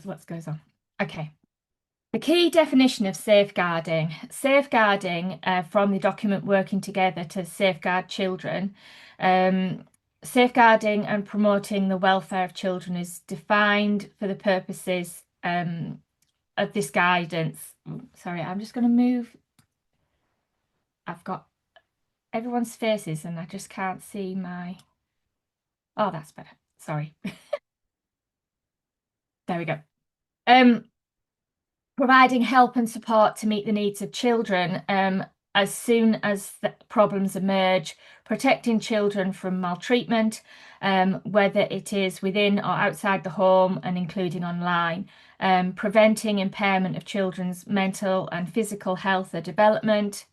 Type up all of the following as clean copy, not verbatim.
what goes on. Okay. The key definition of safeguarding. Safeguarding, from the document Working Together to Safeguard Children, um, safeguarding and promoting the welfare of children is defined for the purposes of this guidance. Sorry, I'm just going to move. I've got everyone's faces and I just can't see my. Oh, that's better. Sorry. There we go. Um, Providing help and support to meet the needs of children as soon as the problems emerge, protecting children from maltreatment, whether it is within or outside the home and including online, preventing impairment of children's mental and physical health or development,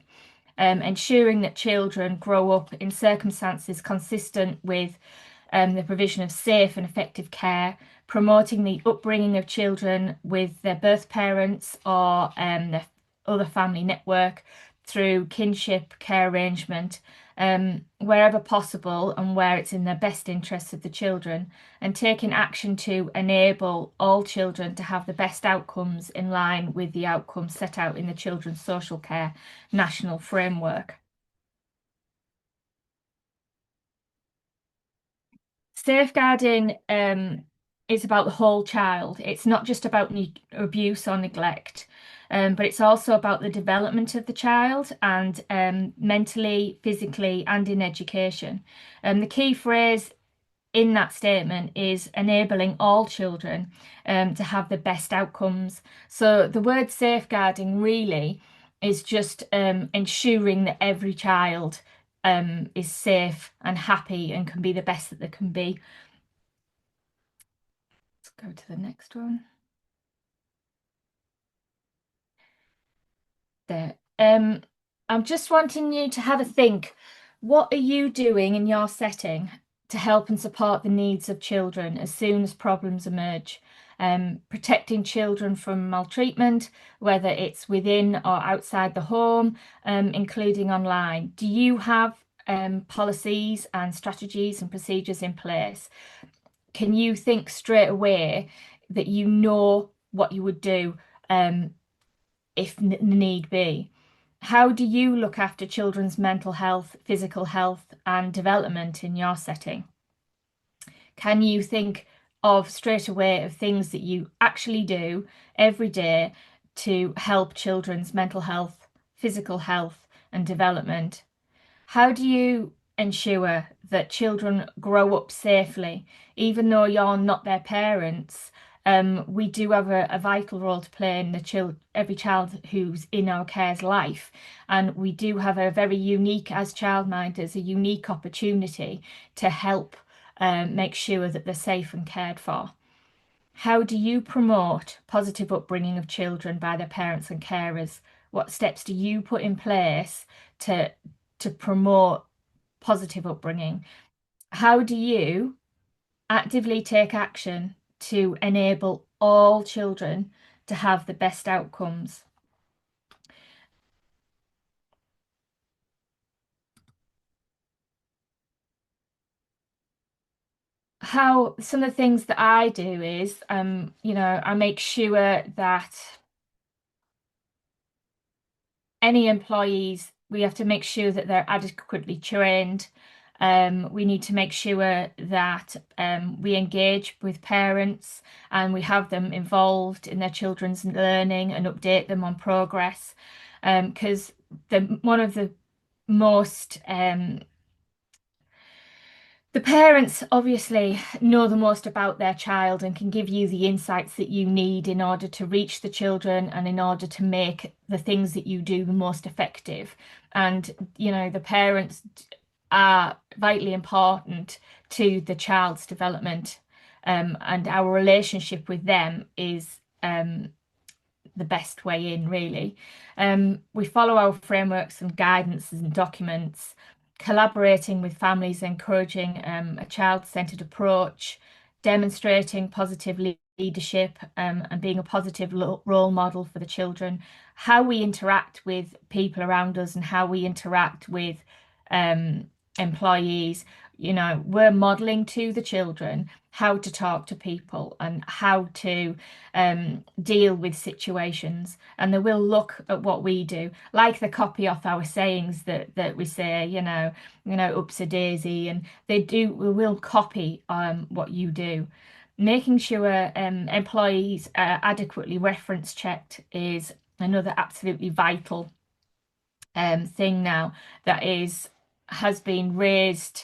ensuring that children grow up in circumstances consistent with the provision of safe and effective care, promoting the upbringing of children with their birth parents or their other family network through kinship care arrangement, wherever possible and where it's in the best interests of the children, and taking action to enable all children to have the best outcomes in line with the outcomes set out in the Children's Social Care National Framework. Safeguarding is about the whole child. It's not just about abuse or neglect, but it's also about the development of the child and mentally, physically, and in education. The key phrase in that statement is enabling all children to have the best outcomes. So the word safeguarding really is just ensuring that every child is safe and happy and can be the best that they can be. Let's go to the next one. There. I'm just wanting you to have a think. What are you doing in your setting to help and support the needs of children as soon as problems emerge? Protecting children from maltreatment, whether it's within or outside the home, including online. Do you have policies and strategies and procedures in place? Can you think straight away that you know what you would do if need be? How do you look after children's mental health, physical health, and development in your setting? Can you think of straight away of things that you actually do every day to help children's mental health, physical health, and development? How do you ensure that children grow up safely, even though you're not their parents? We do have a vital role to play in every child who's in our care's life, and we do have a very unique, as childminders, a unique opportunity to help make sure that they're safe and cared for. How do you promote positive upbringing of children by their parents and carers? What steps do you put in place to promote positive upbringing? How do you actively take action to enable all children to have the best outcomes? How some of the things that I do is, I make sure that any employees, we have to make sure that they're adequately trained. We need to make sure that we engage with parents and we have them involved in their children's learning and update them on progress. Because one of the most the parents obviously know the most about their child and can give you the insights that you need in order to reach the children and in order to make the things that you do the most effective. And, the parents are vitally important to the child's development. And our relationship with them is the best way in, really. We follow our frameworks and guidances and documents, collaborating with families, encouraging a child-centered approach, demonstrating positive leadership and being a positive role model for the children, how we interact with people around us and how we interact with employees. We're modeling to the children how to talk to people and how to deal with situations. And they will look at what we do, like the copy off our sayings that we say, ups a daisy, and we will copy what you do. Making sure employees are adequately reference checked is another absolutely vital thing now that has been raised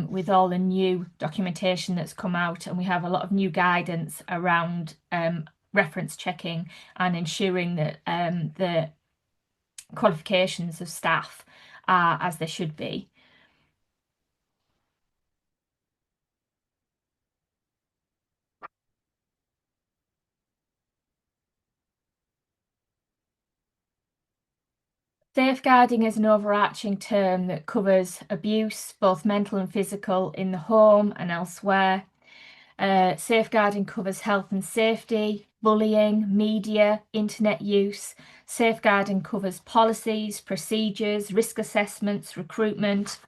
with all the new documentation that's come out, and we have a lot of new guidance around reference checking and ensuring that the qualifications of staff are as they should be. Safeguarding is an overarching term that covers abuse, both mental and physical, in the home and elsewhere. Safeguarding covers health and safety, bullying, media, internet use. Safeguarding covers policies, procedures, risk assessments, recruitment.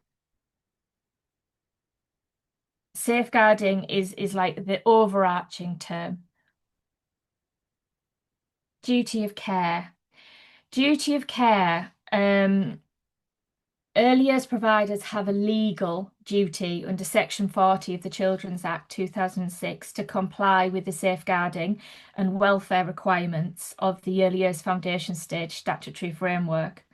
Safeguarding is like the overarching term. Duty of care. Duty of care. Early years providers have a legal duty under Section 40 of the Children's Act 2006 to comply with the safeguarding and welfare requirements of the early years foundation stage statutory framework.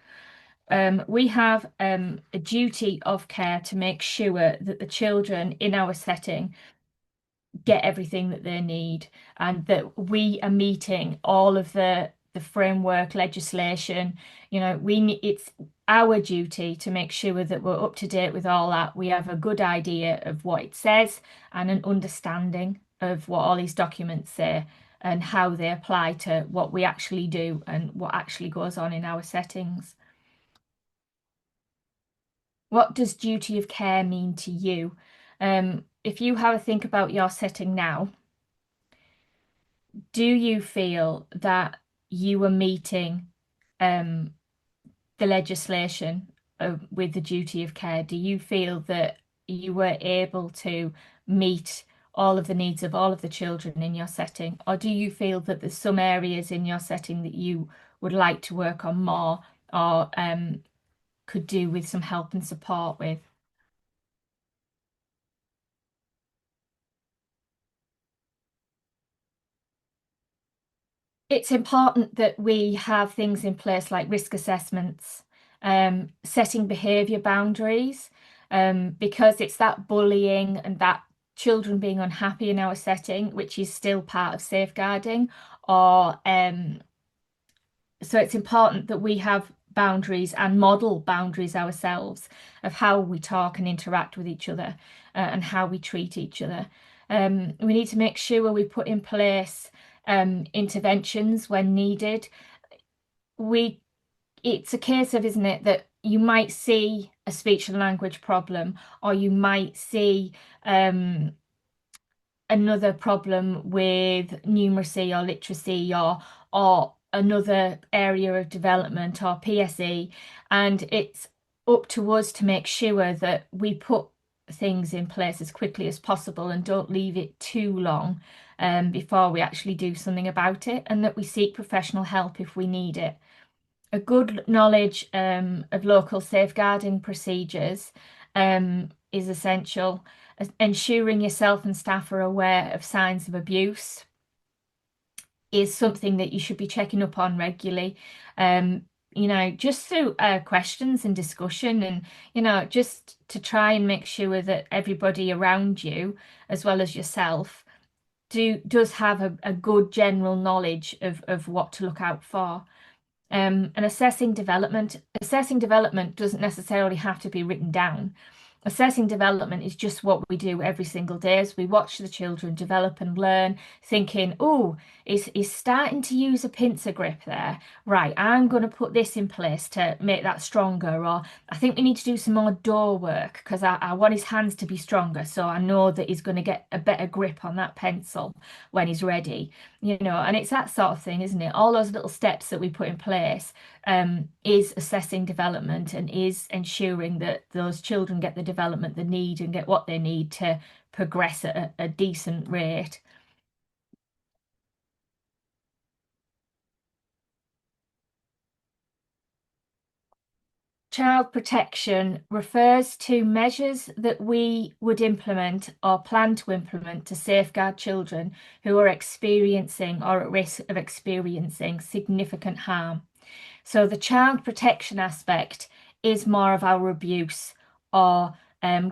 We have a duty of care to make sure that the children in our setting get everything that they need, and that we are meeting all of the framework legislation. It's our duty to make sure that we're up to date with all that. We have a good idea of what it says and an understanding of what all these documents say and how they apply to what we actually do and what actually goes on in our settings. What does duty of care mean to you? If you have a think about your setting now, do you feel that you are meeting um, the legislation with the duty of care? Do you feel that you were able to meet all of the needs of all of the children in your setting? Or do you feel that there's some areas in your setting that you would like to work on more, or could do with some help and support with? It's important that we have things in place like risk assessments, setting behaviour boundaries, because it's that bullying and that children being unhappy in our setting, which is still part of safeguarding, or so it's important that we have boundaries and model boundaries ourselves of how we talk and interact with each other, and how we treat each other. We need to make sure we put in place interventions when needed. We, it's a case of, isn't it, that you might see a speech and language problem, or you might see another problem with numeracy or literacy, or another area of development or PSE, and it's up to us to make sure that we put things in place as quickly as possible and don't leave it too long before we actually do something about it, and that we seek professional help if we need it. A good knowledge of local safeguarding procedures is essential. Ensuring yourself and staff are aware of signs of abuse is something that you should be checking up on regularly. Just through questions and discussion, and just to try and make sure that everybody around you, as well as yourself, does have a good general knowledge of what to look out for. And assessing development. Assessing development doesn't necessarily have to be written down. Assessing development is just what we do every single day as we watch the children develop and learn, thinking, oh, he's starting to use a pincer grip there. Right, I'm going to put this in place to make that stronger. Or I think we need to do some more door work because I want his hands to be stronger, so I know that he's going to get a better grip on that pencil when he's ready. And it's that sort of thing, isn't it? All those little steps that we put in place is assessing development and is ensuring that those children get the development they need and get what they need to progress at a decent rate. Child protection refers to measures that we would implement or plan to implement to safeguard children who are experiencing or at risk of experiencing significant harm. So the child protection aspect is more of our abuse or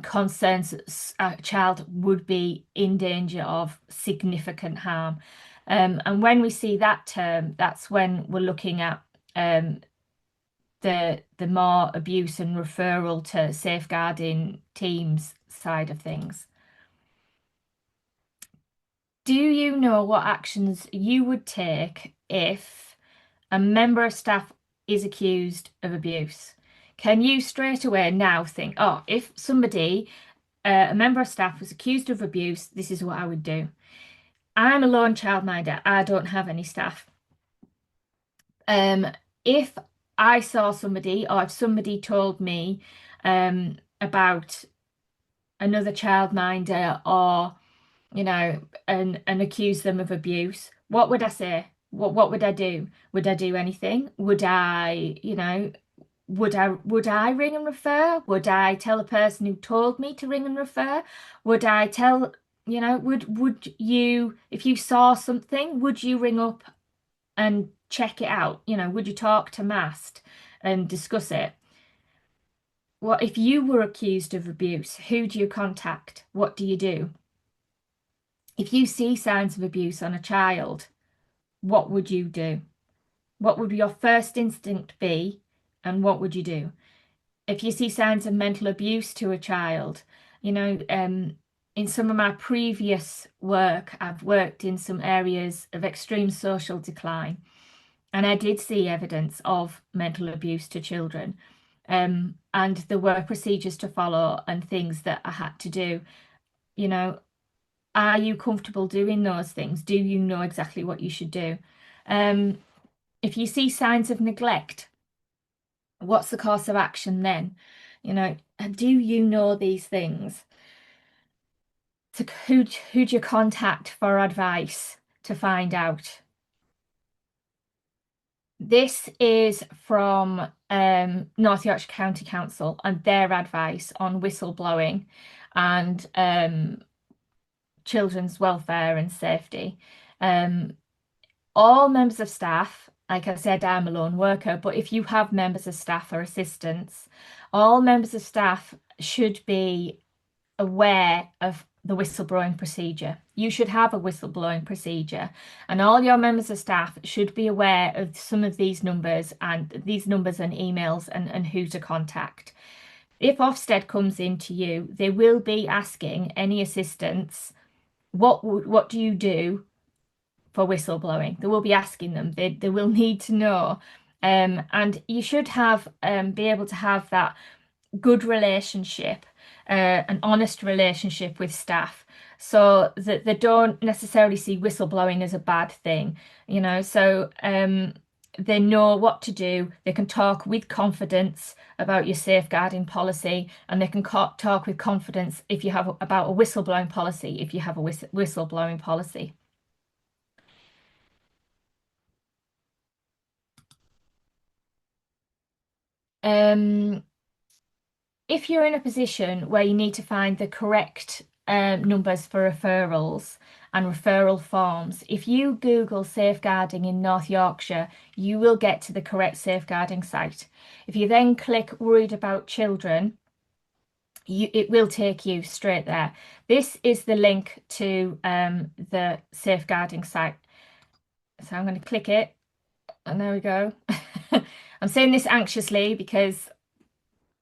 concerns that a child would be in danger of significant harm. And when we see that term, that's when we're looking at the more abuse and referral to safeguarding teams side of things. Do you know what actions you would take if a member of staff is accused of abuse? Can you straight away now think, oh, if somebody, a member of staff was accused of abuse, this is what I would do. I'm a lone childminder. I don't have any staff. If I saw somebody or if somebody told me about another childminder or and accuse them of abuse, what would I say? What would I do? Would I do anything? Would I, would I ring and refer? Would I tell the person who told me to ring and refer? Would I tell, would you, if you saw something, would you ring up and check it out? Would you talk to MAST and discuss it? What if you were accused of abuse? Who do you contact? What do you do? If you see signs of abuse on a child, what would you do? What would your first instinct be, and what would you do? If you see signs of mental abuse to a child, in some of my previous work, I've worked in some areas of extreme social decline, and I did see evidence of mental abuse to children. And there were procedures to follow and things that I had to do. You know, are you comfortable doing those things? Do you know exactly what you should do? Um, if you see signs of neglect, what's the course of action then? Do you know these things? So who do you contact for advice to find out? This is from North Yorkshire County Council and their advice on whistleblowing and children's welfare and safety. Um, all members of staff, like I said, I'm a lone worker, but if you have members of staff or assistants, all members of staff should be aware of the whistleblowing procedure. You should have a whistleblowing procedure, and all your members of staff should be aware of some of these numbers and emails and who to contact. If Ofsted comes into you, they will be asking any assistants, what do you do for whistleblowing? They will be asking them. They will need to know. And you should have be able to have that good relationship, an honest relationship with staff, so that they don't necessarily see whistleblowing as a bad thing, So they know what to do. They can talk with confidence about your safeguarding policy, and they can talk with confidence if you have about a whistleblowing policy, if you have a whistleblowing policy. Um, if you're in a position where you need to find the correct numbers for referrals and referral forms, if you Google safeguarding in North Yorkshire, you will get to the correct safeguarding site. If you then click worried about children, it will take you straight there. This is the link to the safeguarding site. So I'm going to click it, and there we go. I'm saying this anxiously because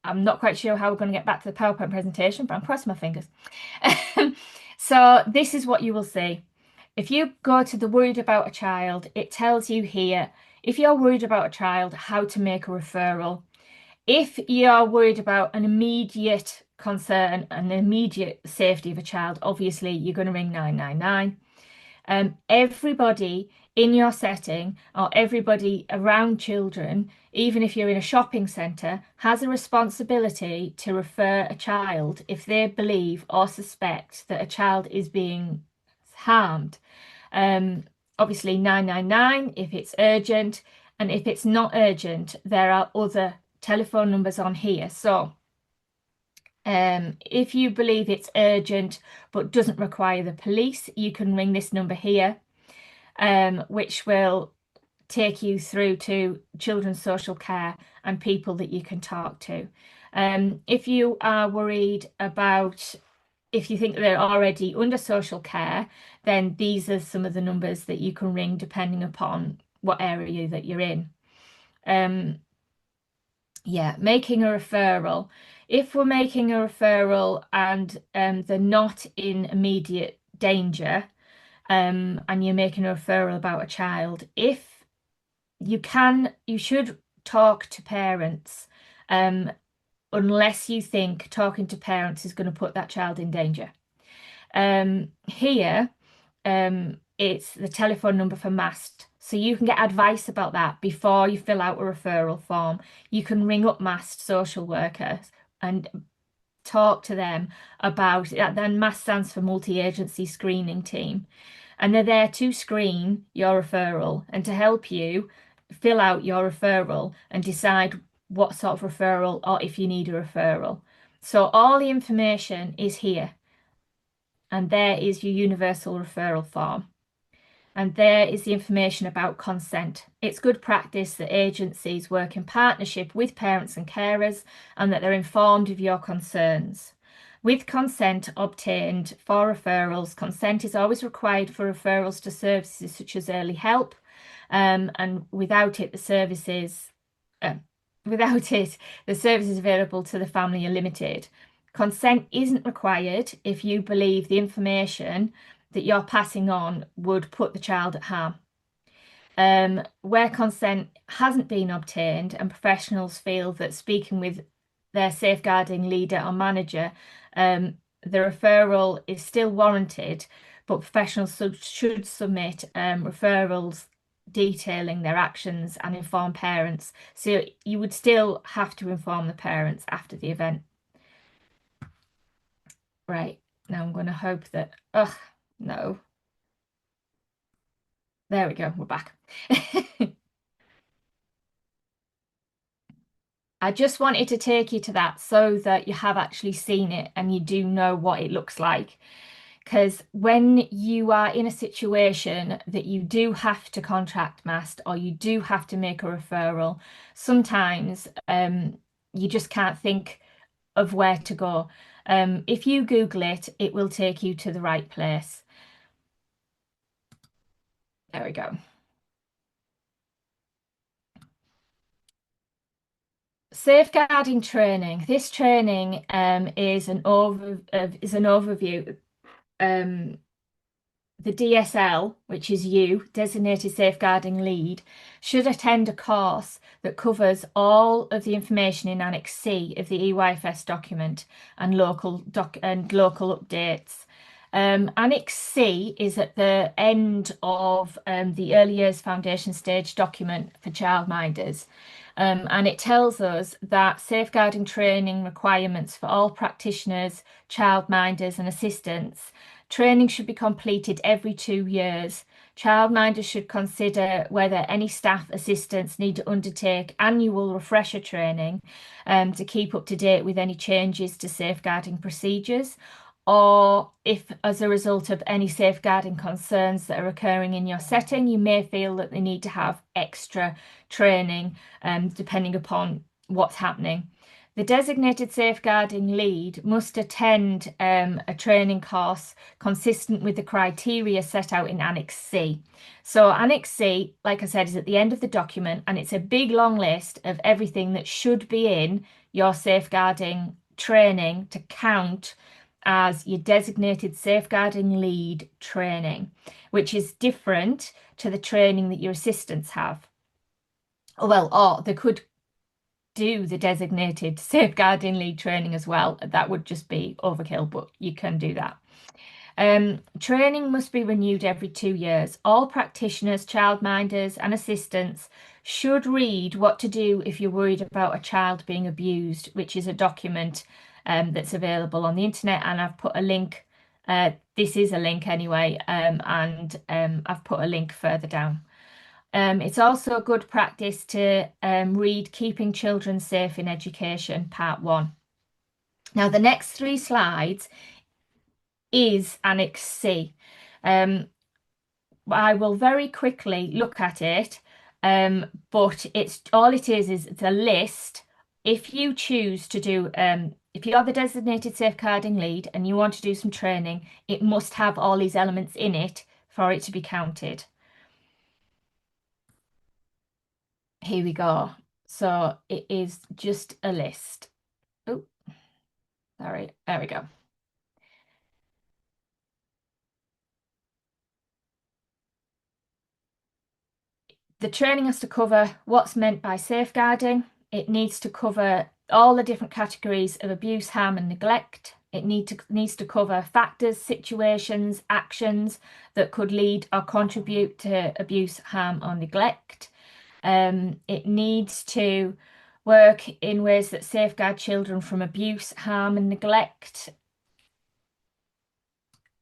I'm not quite sure how we're going to get back to the PowerPoint presentation, but I'm crossing my fingers. So this is what you will see. If you go to the worried about a child, it tells you here, if you're worried about a child, how to make a referral. If you're worried about an immediate concern and immediate safety of a child, obviously you're going to ring 999. Everybody in your setting or everybody around children, even if you're in a shopping centre, has a responsibility to refer a child if they believe or suspect that a child is being harmed. Um, Obviously, 999 if it's urgent, and if it's not urgent, there are other telephone numbers on here. So, if you believe it's urgent but doesn't require the police, you can ring this number here, which will take you through to children's social care and people that you can talk to. If you are worried about if you think they're already under social care, then these are some of the numbers that you can ring depending upon what area that you're in. Um, yeah, making a referral. If we're making a referral and they're not in immediate danger, and you're making a referral about a child, if you should talk to parents, unless you think talking to parents is going to put that child in danger. Here, it's the telephone number for MAST. So you can get advice about that before you fill out a referral form. You can ring up MAST social workers and talk to them about that. Then MAST stands for Multi-Agency Screening Team. And they're there to screen your referral and to help you fill out your referral and decide what sort of referral or if you need a referral. So all the information is here. And there is your universal referral form. And there is the information about consent. It's good practice that agencies work in partnership with parents and carers and that they're informed of your concerns. With consent obtained for referrals, consent is always required for referrals to services such as early help, and without it, uh, the services available to the family are limited. Consent isn't required if you believe the information that you're passing on would put the child at harm. Where consent hasn't been obtained and professionals feel that speaking with their safeguarding leader or manager, the referral is still warranted, but professionals should submit referrals detailing their actions and inform parents. So you would still have to inform the parents after the event. Right, now I'm going to hope that, ugh, no. There we go, we're back. I just wanted to take you to that so that you have actually seen it and you do know what it looks like. Because when you are in a situation that you do have to contact MAST or you do have to make a referral, sometimes you just can't think of where to go. If you Google it, it will take you to the right place. There we go. Safeguarding training. This training is an overview. Um, the DSL, which is you, Designated Safeguarding Lead, should attend a course that covers all of the information in Annex C of the EYFS document and local updates. Annex C is at the end of the early years foundation stage document for childminders. And it tells us that safeguarding training requirements for all practitioners, childminders, and assistants. Training should be completed every 2 years. Childminders should consider whether any staff assistants need to undertake annual refresher training to keep up to date with any changes to safeguarding procedures, or if, as a result of any safeguarding concerns that are occurring in your setting, you may feel that they need to have extra training, depending upon what's happening. The designated safeguarding lead must attend a training course consistent with the criteria set out in Annex C. So Annex C, like I said, is at the end of the document, and it's a big long list of everything that should be in your safeguarding training to count as your designated safeguarding lead training, which is different to the training that your assistants have. Well, or they could do the designated safeguarding lead training as well. That would just be overkill, but you can do that. Training must be renewed every 2 years. All practitioners, childminders, and assistants should read what to do if you're worried about a child being abused, which is a document that's available on the internet. And I've put a link. This is a link anyway, and I've put a link further down. It's also a good practice to read Keeping Children Safe in Education, Part 1. Now, the next 3 slides is Annex C. I will very quickly look at it, but it's a list. If you choose to do, if you're the designated safeguarding lead and you want to do some training, it must have all these elements in it for it to be counted. Here we go. So it is just a list. Oh, sorry. There we go. The training has to cover what's meant by safeguarding. It needs to cover all the different categories of abuse, harm, and neglect. It needs to cover factors, situations, actions that could lead or contribute to abuse, harm, or neglect. It needs to work in ways that safeguard children from abuse, harm, and neglect.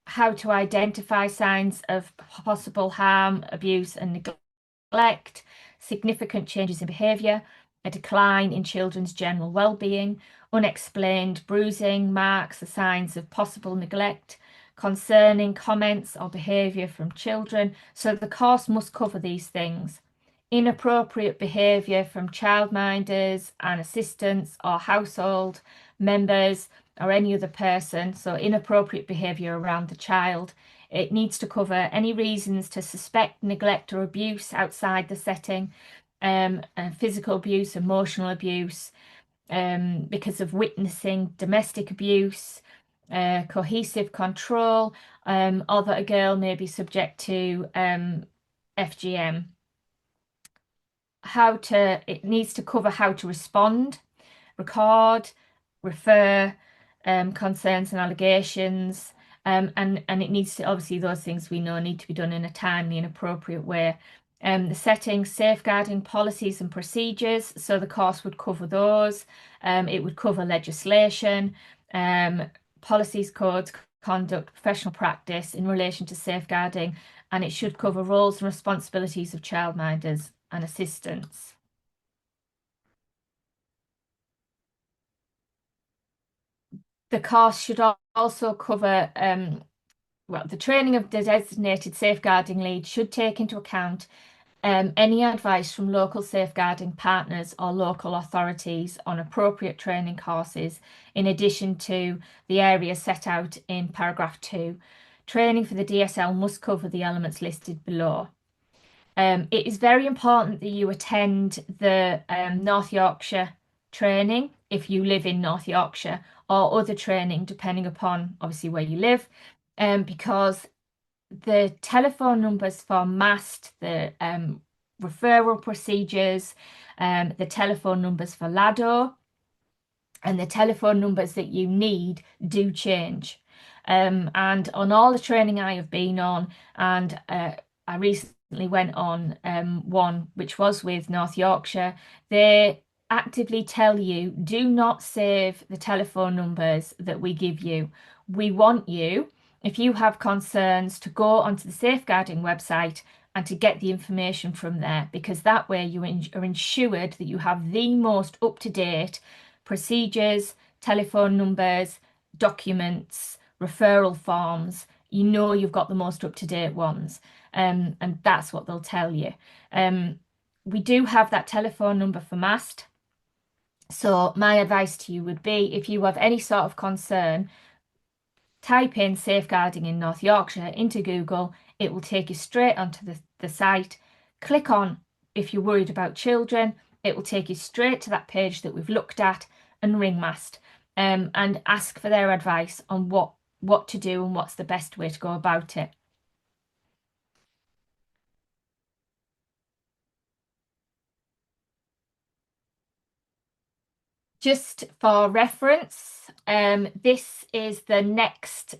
How to identify signs of possible harm, abuse, and neglect, significant changes in behaviour, a decline in children's general well-being, unexplained bruising, marks, or signs of possible neglect, concerning comments or behaviour from children. So the course must cover these things. Inappropriate behaviour from childminders and assistants or household members or any other person. So inappropriate behaviour around the child. It needs to cover any reasons to suspect neglect or abuse outside the setting, physical abuse, emotional abuse, because of witnessing domestic abuse, cohesive control, or that a girl may be subject to FGM. It needs to cover how to respond, record, refer concerns and allegations, and it needs to, obviously those things we know need to be done in a timely and appropriate way. The settings, safeguarding policies and procedures, so the course would cover those. It would cover legislation, policies, codes, conduct, professional practice in relation to safeguarding, and it should cover roles and responsibilities of childminders and assistants. The course should also cover, well, the training of the designated safeguarding lead should take into account any advice from local safeguarding partners or local authorities on appropriate training courses, in addition to the areas set out in paragraph 2. Training for the DSL must cover the elements listed below. It is very important that you attend the North Yorkshire training if you live in North Yorkshire, or other training depending upon obviously where you live, because the telephone numbers for MAST, the referral procedures, the telephone numbers for LADO, and the telephone numbers that you need do change. And on all the training I have been on, and I recently went on one which was with North Yorkshire, they actively tell you, do not save the telephone numbers that we give you. We want you, if you have concerns, to go onto the safeguarding website and to get the information from there, because that way you are ensured that you have the most up-to-date procedures, telephone numbers, documents, referral forms. You know you've got the most up-to-date ones, and that's what they'll tell you. We do have that telephone number for MAST. So my advice to you would be, if you have any sort of concern, type in safeguarding in North Yorkshire into Google. It will take you straight onto the site. Click on if you're worried about children. It will take you straight to that page that we've looked at, and ring MAST, and ask for their advice on what to do and what's the best way to go about it. Just for reference, this is the next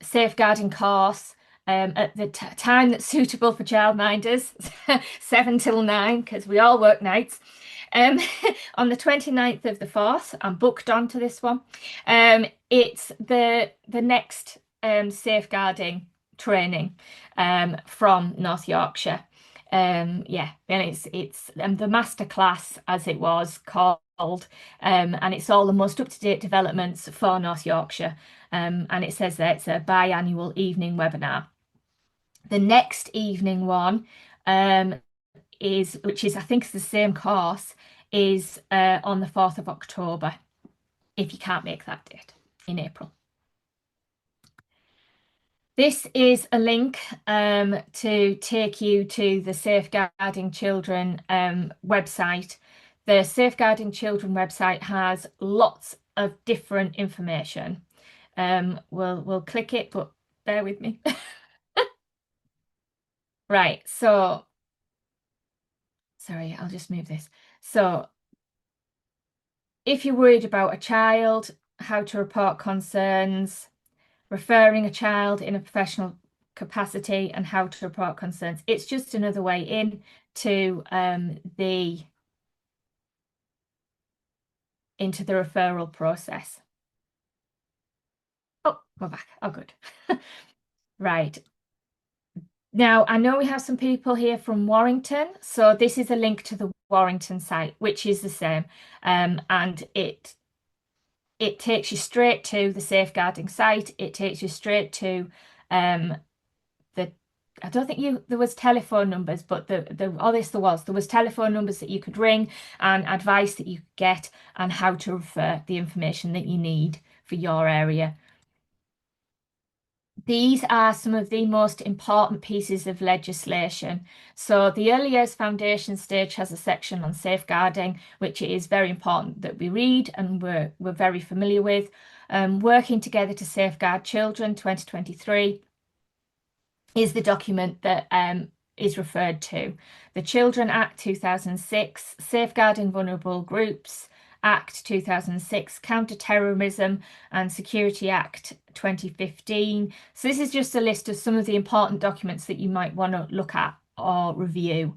safeguarding course at the time that's suitable for childminders, 7 till 9, because we all work nights. Um, on the 29th of the 4th, I'm booked onto this one. It's the next safeguarding training from North Yorkshire. Yeah, and it's the masterclass as it was called, and it's all the most up-to-date developments for North Yorkshire. And it says that it's a biannual evening webinar. The next evening one, which is I think is the same course, is on the 4th of October, if you can't make that date in April. This is a link to take you to the Safeguarding Children website. The Safeguarding Children website has lots of different information. We'll click it, but bear with me. Right, so sorry, I'll just move this. So if you're worried about a child, how to report concerns, referring a child in a professional capacity and how to report concerns. It's just another way in to into the referral process. Oh, we're back. Oh, good. Right. Now, I know we have some people here from Warrington, so this is a link to the Warrington site, which is the same, and it takes you straight to the safeguarding site. It takes you straight to the I don't think there was telephone numbers, but there was telephone numbers that you could ring and advice that you could get and how to refer the information that you need for your area. These are some of the most important pieces of legislation. So the Early Years Foundation stage has a section on safeguarding, which it is very important that we read and we're very familiar with. Working Together to Safeguard Children 2023 is the document that is referred to. The Children Act 2006, Safeguarding Vulnerable Groups Act 2006, Counter-Terrorism and Security Act 2015. So this is just a list of some of the important documents that you might want to look at or review.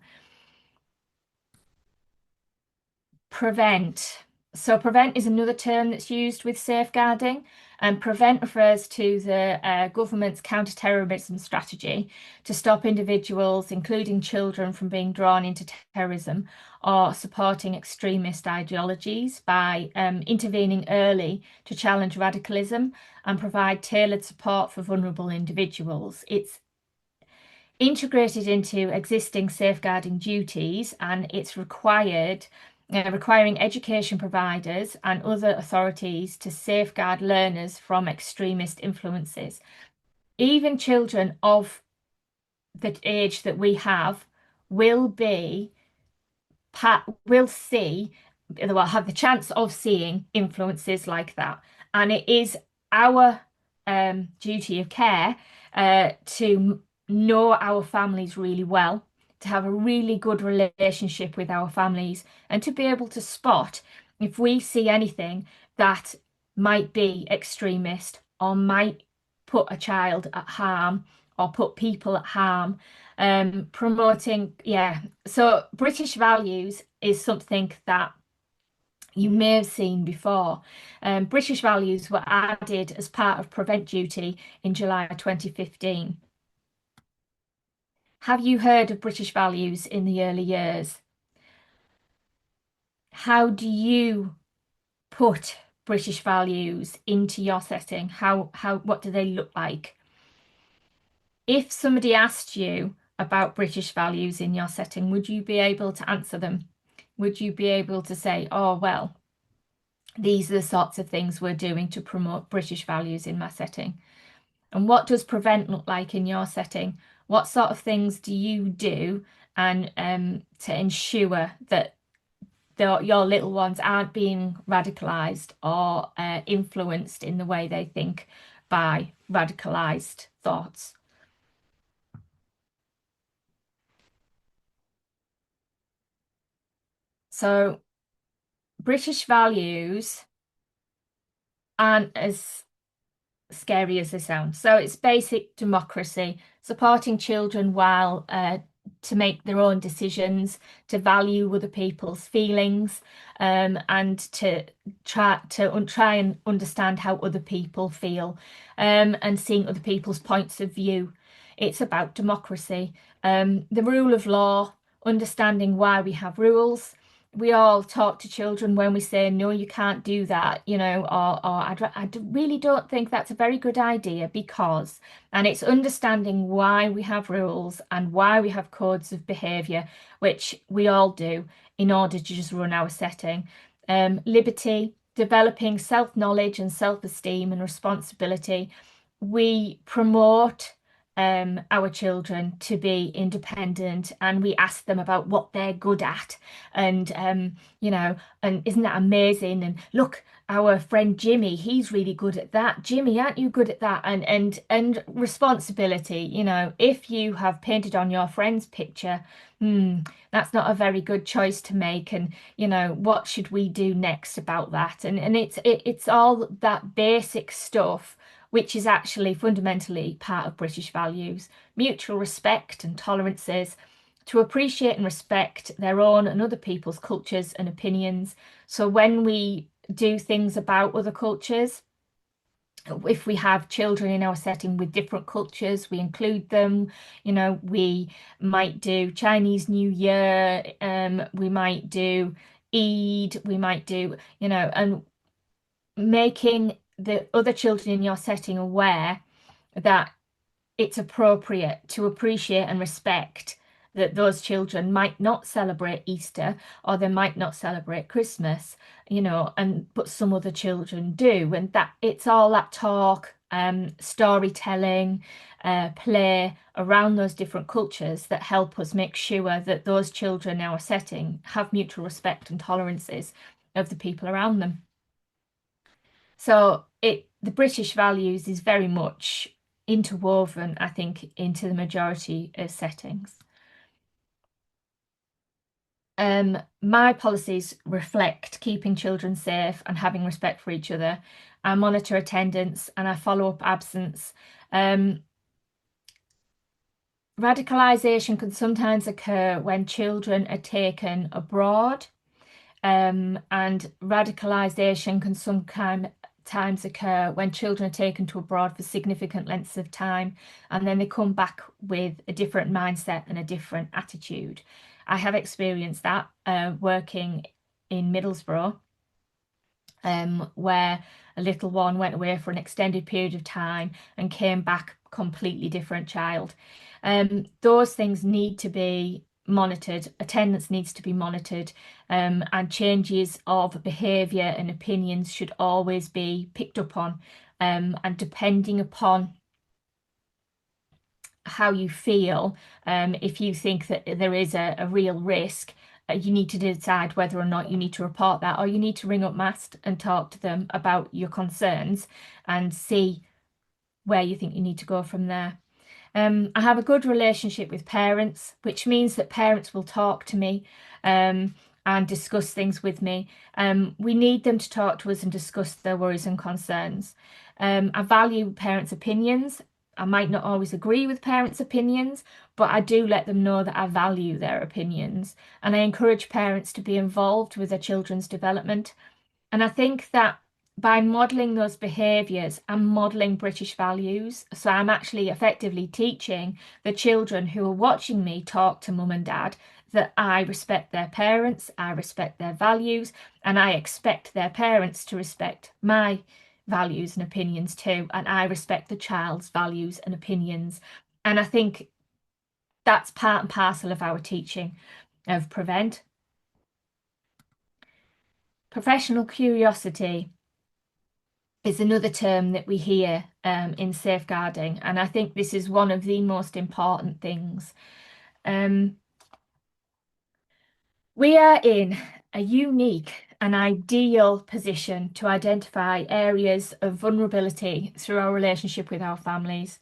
Prevent. So prevent is another term that's used with safeguarding, and prevent refers to the government's counter-terrorism strategy to stop individuals, including children, from being drawn into terrorism or supporting extremist ideologies by intervening early to challenge radicalism and provide tailored support for vulnerable individuals. It's integrated into existing safeguarding duties, and it's requiring education providers and other authorities to safeguard learners from extremist influences. Even children of the age that we have will be will see will have the chance of seeing influences like that, and it is our duty of care to know our families really well, to have a really good relationship with our families, and to be able to spot if we see anything that might be extremist or might put a child at harm or put people at harm. Promoting, yeah. So British values is something that you may have seen before. British values were added as part of Prevent Duty in July 2015. Have you heard of British values in the early years? How do you put British values into your setting? What do they look like? If somebody asked you about British values in your setting, would you be able to answer them? Would you be able to say, oh, well, these are the sorts of things we're doing to promote British values in my setting? And what does prevent look like in your setting? What sort of things do you do and to ensure that your little ones aren't being radicalized or influenced in the way they think by radicalized thoughts? So British values aren't as scary as they sound. So it's basic democracy, supporting children while to make their own decisions, to value other people's feelings, and to try and understand how other people feel, and seeing other people's points of view. It's about democracy, the rule of law, understanding why we have rules. We all talk to children when we say, no, you can't do that, or really don't think that's a very good idea because, and it's understanding why we have rules and why we have codes of behaviour, which we all do in order to just run our setting. Liberty, developing self-knowledge and self-esteem and responsibility. We promote our children to be independent and we ask them about what they're good at and and isn't that amazing, and look, our friend Jimmy, he's really good at that. Jimmy, aren't you good at that? And responsibility, if you have painted on your friend's picture, that's not a very good choice to make, and what should we do next about that? And it's all that basic stuff which is actually fundamentally part of British values: mutual respect and tolerances, to appreciate and respect their own and other people's cultures and opinions. So when we do things about other cultures, if we have children in our setting with different cultures, we include them. We might do Chinese New Year, we might do Eid, we might do, and making the other children in your setting aware that it's appropriate to appreciate and respect that those children might not celebrate Easter or they might not celebrate Christmas, and but some other children do, and that it's all that talk, storytelling, play around those different cultures that help us make sure that those children in our setting have mutual respect and tolerances of the people around them. So the British values is very much interwoven, I think, into the majority of settings. My policies reflect keeping children safe and having respect for each other. I monitor attendance and I follow up absence. Radicalisation can sometimes occur when children are taken abroad, and radicalisation can sometimes occur when children are taken to abroad for significant lengths of time and then they come back with a different mindset and a different attitude. I have experienced that working in Middlesbrough, where a little one went away for an extended period of time and came back a completely different child. Those things need to be monitored, attendance needs to be monitored, and changes of behaviour and opinions should always be picked up on. And depending upon how you feel, if you think that there is a real risk, you need to decide whether or not you need to report that, or you need to ring up MAST and talk to them about your concerns and see where you think you need to go from there. I have a good relationship with parents, which means that parents will talk to me and discuss things with me. We need them to talk to us and discuss their worries and concerns. I value parents' opinions. I might not always agree with parents' opinions, but I do let them know that I value their opinions. And I encourage parents to be involved with their children's development. And I think that by modelling those behaviours, I'm modelling British values. So I'm actually effectively teaching the children who are watching me talk to mum and dad that I respect their parents, I respect their values, and I expect their parents to respect my values and opinions too. And I respect the child's values and opinions. And I think that's part and parcel of our teaching of Prevent. Professional curiosity is another term that we hear in safeguarding, and I think this is one of the most important things. We are in a unique and ideal position to identify areas of vulnerability through our relationship with our families.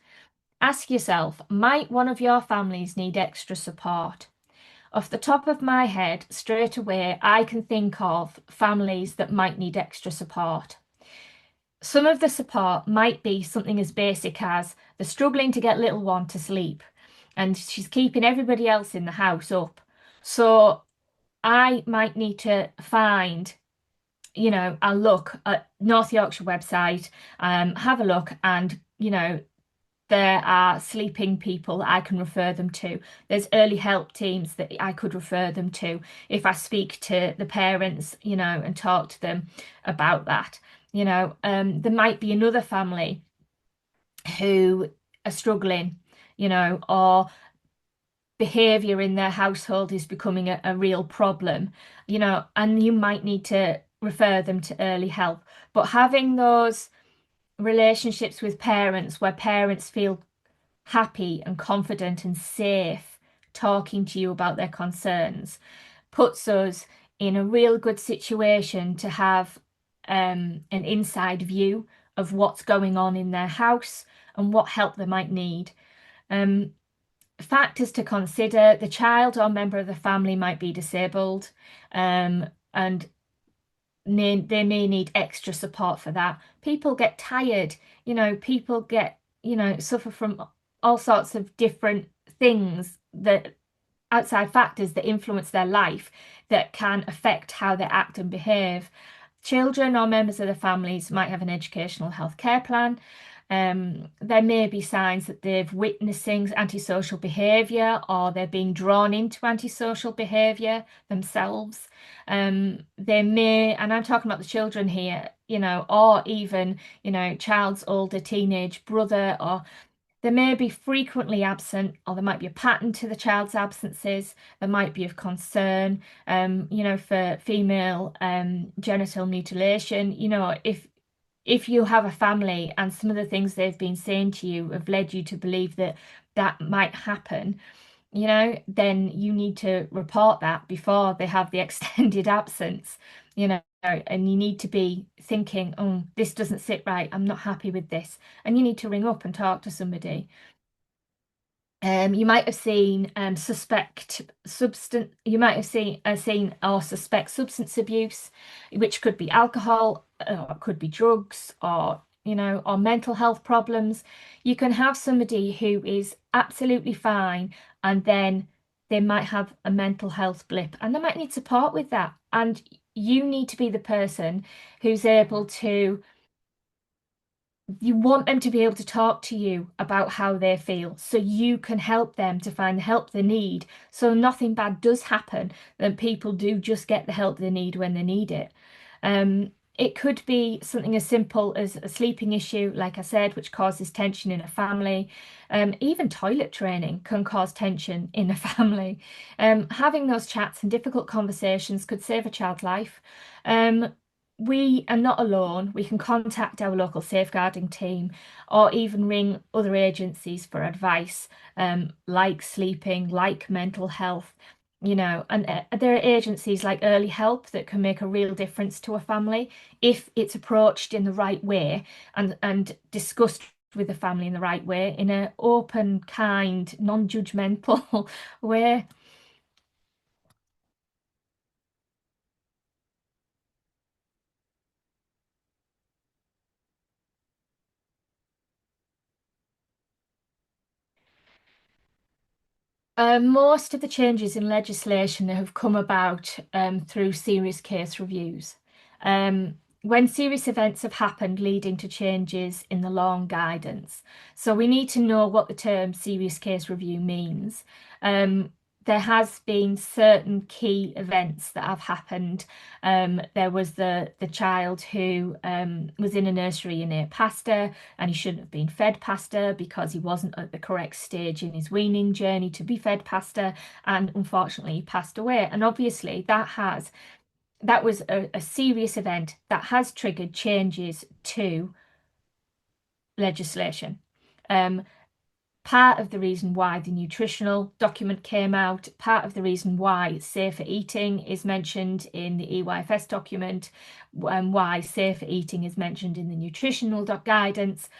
Ask yourself, might one of your families need extra support? Off the top of my head, straight away, I can think of families that might need extra support. Some of the support might be something as basic as they're struggling to get little one to sleep and she's keeping everybody else in the house up. So I might need to find, I'll look at North Yorkshire website, have a look, and there are sleeping people I can refer them to. There's early help teams that I could refer them to if I speak to the parents, and talk to them about that. There might be another family who are struggling, or behavior in their household is becoming a real problem, and you might need to refer them to early help. But having those relationships with parents where parents feel happy and confident and safe talking to you about their concerns puts us in a real good situation to have an inside view of what's going on in their house and what help they might need. Um, Factors to consider: the child or member of the family might be disabled, and they may need extra support for that. People get tired, people get, suffer from all sorts of different things, that outside factors that influence their life that can affect how they act and behave. Children or members of the families might have an educational health care plan. There may be signs that they've witnessing antisocial behaviour or they're being drawn into antisocial behaviour themselves. They may, and I'm talking about the children here, or even, child's older teenage brother, or they may be frequently absent, or there might be a pattern to the child's absences. There might be of concern, for female genital mutilation. If you have a family and some of the things they've been saying to you have led you to believe that that might happen, then you need to report that before they have the extended absence, and you need to be thinking, oh, this doesn't sit right. I'm not happy with this. And you need to ring up and talk to somebody. You might have seen you might have seen or suspect substance abuse, which could be alcohol, or it could be drugs, or or mental health problems. You can have somebody who is absolutely fine, and then they might have a mental health blip, and they might need support with that. And you need to be the person who's able to you want them to be able to talk to you about how they feel so you can help them to find the help they need. So nothing bad does happen, then people do just get the help they need when they need it. It could be something as simple as a sleeping issue, like I said, which causes tension in a family. Even toilet training can cause tension in a family. Having those chats and difficult conversations could save a child's life. Um, we are not alone. We can contact our local safeguarding team or even ring other agencies for advice, like sleeping, like mental health, and there are agencies like Early Help that can make a real difference to a family if it's approached in the right way and discussed with the family in the right way, in an open, kind, non-judgmental way. Most of the changes in legislation have come about through serious case reviews. When serious events have happened leading to changes in the law and guidance. So we need to know what the term serious case review means. Um, there has been certain key events that have happened. There was the child who was in a nursery and ate pasta, and he shouldn't have been fed pasta because he wasn't at the correct stage in his weaning journey to be fed pasta, and unfortunately he passed away. And obviously that was a serious event that has triggered changes to legislation. Um, Part of the reason why the nutritional document came out, part of the reason why safer eating is mentioned in the EYFS document, and why safer eating is mentioned in the nutritional guidance.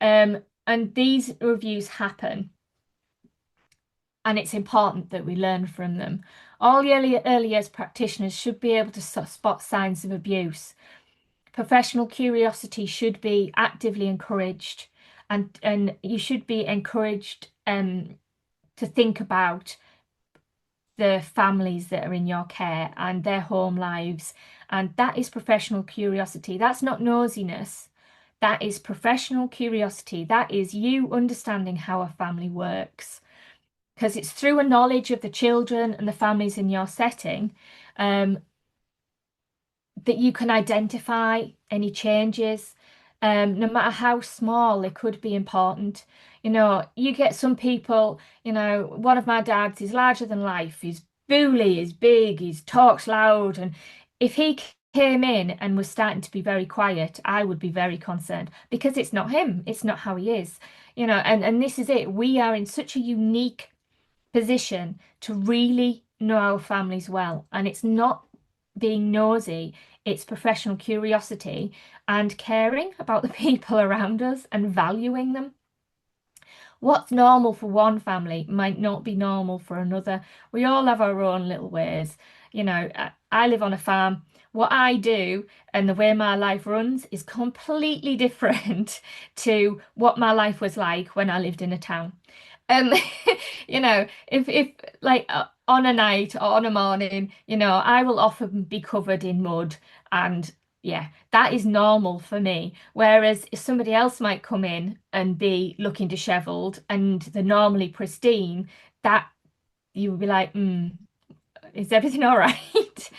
And these reviews happen, and it's important that we learn from them. All early years practitioners should be able to spot signs of abuse professional curiosity should be actively encouraged, and you should be encouraged to think about the families that are in your care and their home lives. And that is professional curiosity. That's not nosiness. That is professional curiosity. That is you understanding how a family works. Because it's through a knowledge of the children and the families in your setting, um, that you can identify any changes, no matter how small they could be important. You know, you get some people, you know, one of my dads is larger than life. He's bully, he's big, he talks loud. And if he came in and was starting to be very quiet, I would be very concerned because it's not him. It's not how he is. You know, and this is it. We are in such a unique position to really know our families well. And it's not being nosy, it's professional curiosity and caring about the people around us and valuing them. What's normal for one family might not be normal for another. We all have our own little ways. You know, I live on a farm. What I do and the way my life runs is completely different to what my life was like when I lived in a town. Um, you know, if like on a night or on a morning, you know, I will often be covered in mud, and yeah, that is normal for me. Whereas if somebody else might come in and be looking dishevelled and they're normally pristine, that you would be like, is everything all right?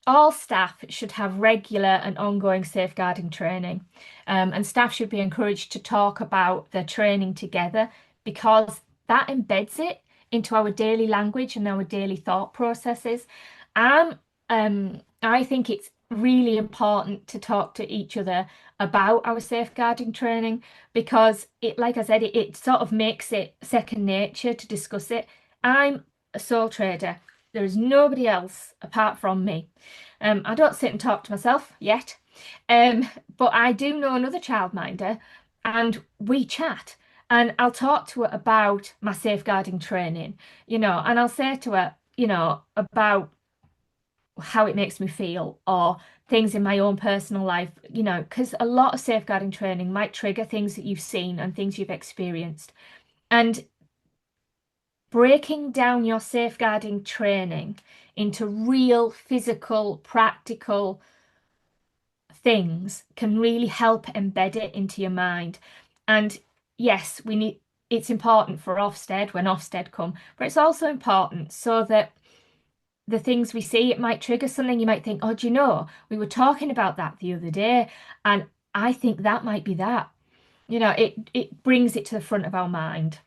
All staff should have regular and ongoing safeguarding training, and staff should be encouraged to talk about their training together because that embeds it into our daily language and our daily thought processes. And I think it's really important to talk to each other about our safeguarding training because it, like I said, it sort of makes it second nature to discuss it. I'm a sole trader. There is nobody else apart from me. I don't sit and talk to myself yet, um, but I do know another childminder, and we chat. And I'll talk to her about my safeguarding training, you know, and I'll say to her, you know, about how it makes me feel or things in my own personal life, you know, because a lot of safeguarding training might trigger things that you've seen and things you've experienced. And breaking down your safeguarding training into real, physical, practical things can really help embed it into your mind. And yes, it's important for Ofsted when Ofsted come, but it's also important so that the things we see, it might trigger something. You might think, oh, do you know, we were talking about that the other day, and I think that might be that. You know, it brings it to the front of our mind.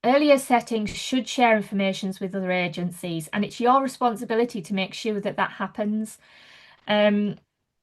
Earlier settings should share information with other agencies, and it's your responsibility to make sure that that happens. Um,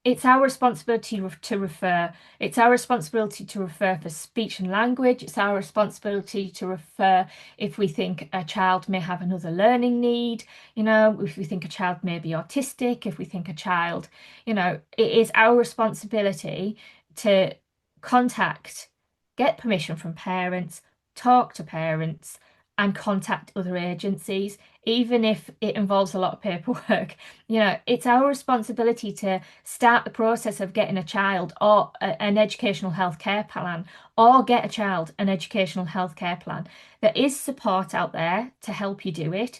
it's our responsibility to refer. It's our responsibility to refer for speech and language. It's our responsibility to refer if we think a child may have another learning need, you know, if we think a child may be autistic, if we think a child, you know, it is our responsibility to contact, get permission from parents, talk to parents, and contact other agencies, even if it involves a lot of paperwork. You know, it's our responsibility to start the process of getting a child or an educational healthcare plan, or get a child an educational healthcare plan. There is support out there to help you do it.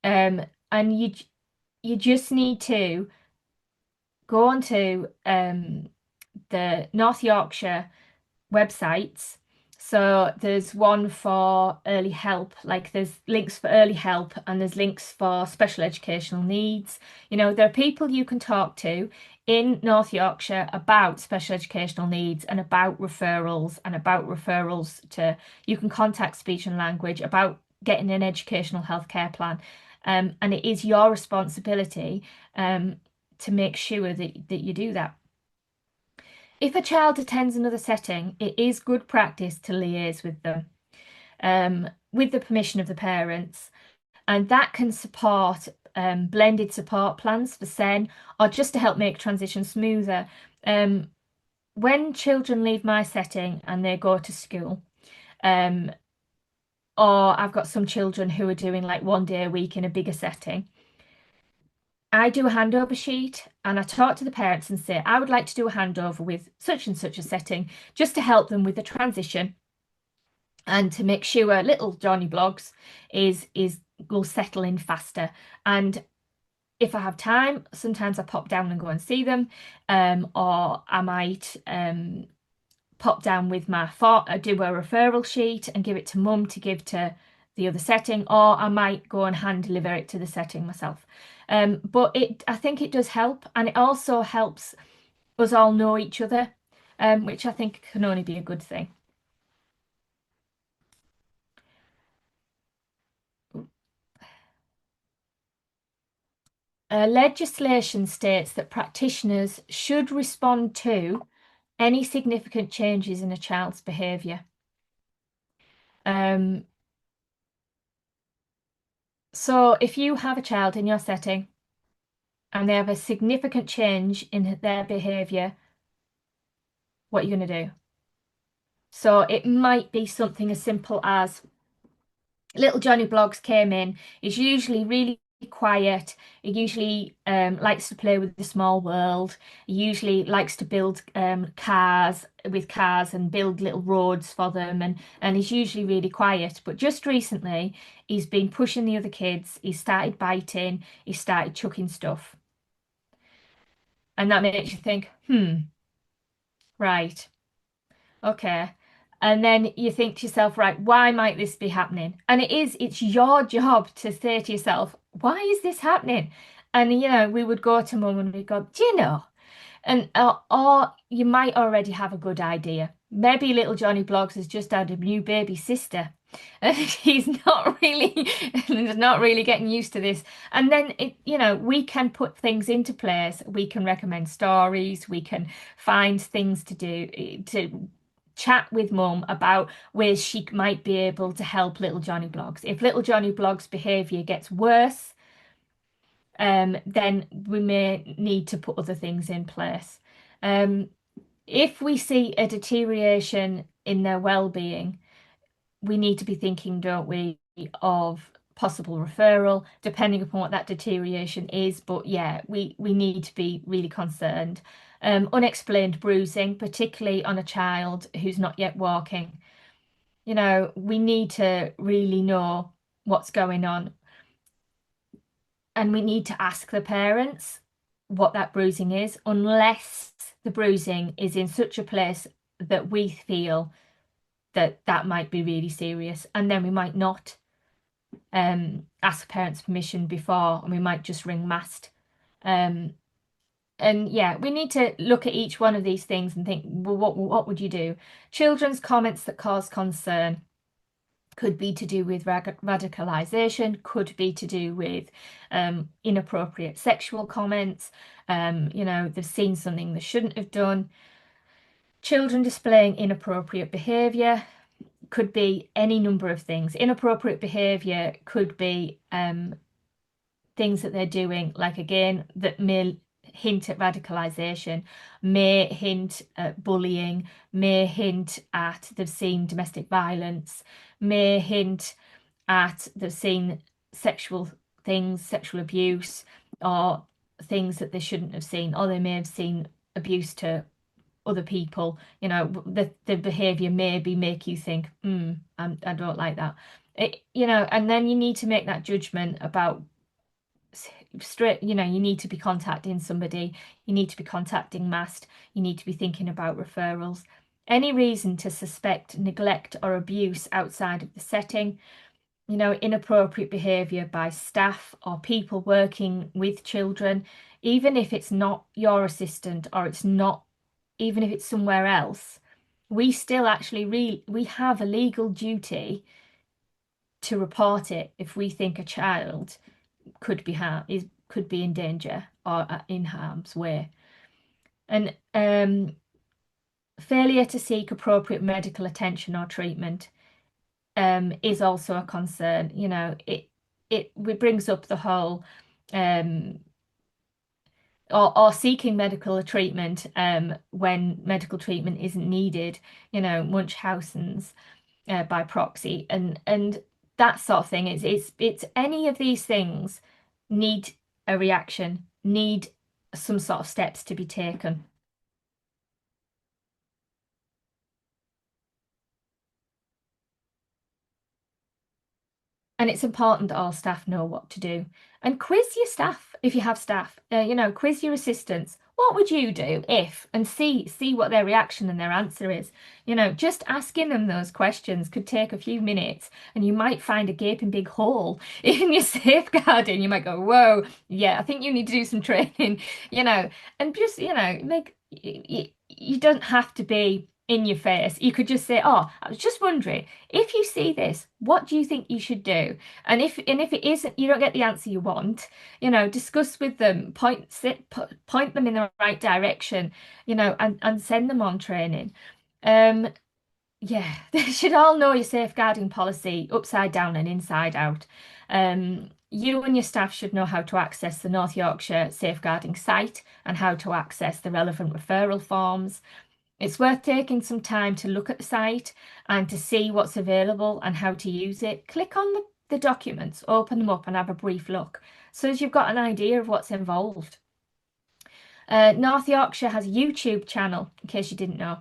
And you just need to go onto the North Yorkshire websites. So there's one for early help, like there's links for early help and there's links for special educational needs. You know, there are people you can talk to in North Yorkshire about special educational needs and about referrals to, you can contact speech and language about getting an educational healthcare plan. And it is your responsibility to make sure that you do that. If a child attends another setting, it is good practice to liaise with them with the permission of the parents, and that can support blended support plans for SEN or just to help make transition smoother. Um, when children leave my setting and they go to school, um, or I've got some children who are doing like 1 day a week in a bigger setting, I do a handover sheet and I talk to the parents and say, I would like to do a handover with such and such a setting just to help them with the transition and to make sure little Johnny Blogs is will settle in faster. And if I have time, sometimes I pop down and go and see them, or I might pop down with my do a referral sheet and give it to mum to give to the other setting, or I might go and hand deliver it to the setting myself. But I think it does help, and it also helps us all know each other, which I think can only be a good thing. Legislation states that practitioners should respond to any significant changes in a child's behaviour. Um, so if you have a child in your setting and they have a significant change in their behaviour, what are you going to do? So it might be something as simple as little Johnny Blogs came in, is usually really quiet. He usually likes to play with the small world. He usually likes to build cars and build little roads for them, and he's usually really quiet. But just recently, he's been pushing the other kids. He started biting. He started chucking stuff, and that makes you think, right. Okay. And then you think to yourself, right, why might this be happening? And it's your job to say to yourself, why is this happening? And, we would go to mum and we'd go, do you know? And or you might already have a good idea. Maybe little Johnny Blogs has just had a new baby sister. And he's not really getting used to this. And then we can put things into place. We can recommend stories. We can find things to do to chat with mum about ways she might be able to help little Johnny Blogs. If little Johnny Blogs' behaviour gets worse, then we may need to put other things in place. Um, if we see a deterioration in their well-being, we need to be thinking, don't we, of possible referral, depending upon what that deterioration is. But yeah, we need to be really concerned. Unexplained bruising, particularly on a child who's not yet walking. We need to really know what's going on. And we need to ask the parents what that bruising is, unless the bruising is in such a place that we feel that that might be really serious. And then we might not ask parents' permission before, and we might just ring MAST. Um, and yeah, we need to look at each one of these things and think, well, what would you do? Children's comments that cause concern could be to do with radicalization, could be to do with inappropriate sexual comments. They've seen something they shouldn't have done. Children displaying inappropriate behavior could be any number of things. Inappropriate behavior could be things that they're doing, like again, that may hint at radicalization, may hint at bullying, may hint at they've seen domestic violence, may hint at they've seen sexual things, sexual abuse, or things that they shouldn't have seen, or they may have seen abuse to other people. The behavior maybe make you think, I don't like that. And then you need to make that judgment about straight, you need to be contacting somebody, you need to be contacting MAST, you need to be thinking about referrals. Any reason to suspect neglect or abuse outside of the setting, inappropriate behaviour by staff or people working with children, even if it's not your assistant or it's not, even if it's somewhere else, we still actually we have a legal duty to report it if we think a child could be in danger or in harm's way. And failure to seek appropriate medical attention or treatment is also a concern. It brings up the whole or seeking medical treatment when medical treatment isn't needed, Munchausen's by proxy, and that sort of thing. It's any of these things need a reaction, need some sort of steps to be taken. And it's important that all staff know what to do. And quiz your staff if you have staff. Quiz your assistants. What would you do if? And see what their reaction and their answer is. Just asking them those questions could take a few minutes, and you might find a gaping big hole in your safeguarding. You might go, "Whoa, yeah, I think you need to do some training." You know, and just make you don't have to be in your face. You could just say, "Oh, I was just wondering." If you see this, what do you think you should do? And if it isn't, you don't get the answer you want, discuss with them, point them in the right direction, and send them on training. Um, yeah, they should all know your safeguarding policy upside down and inside out. You and your staff should know how to access the North Yorkshire safeguarding site and how to access the relevant referral forms. It's worth taking some time to look at the site and to see what's available and how to use it. Click on the documents, open them up and have a brief look so as you've got an idea of what's involved. North Yorkshire has a YouTube channel, in case you didn't know,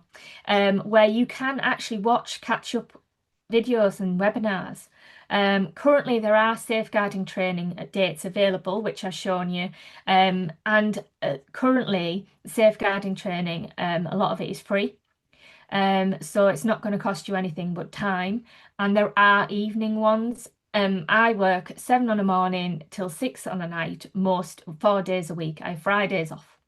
where you can actually watch catch-up videos and webinars. Currently, there are safeguarding training dates available, which I've shown you. And currently, safeguarding training, a lot of it is free. So it's not going to cost you anything but time. And there are evening ones. I work 7 on a morning till 6 on a night, most 4 days a week. I have Fridays off.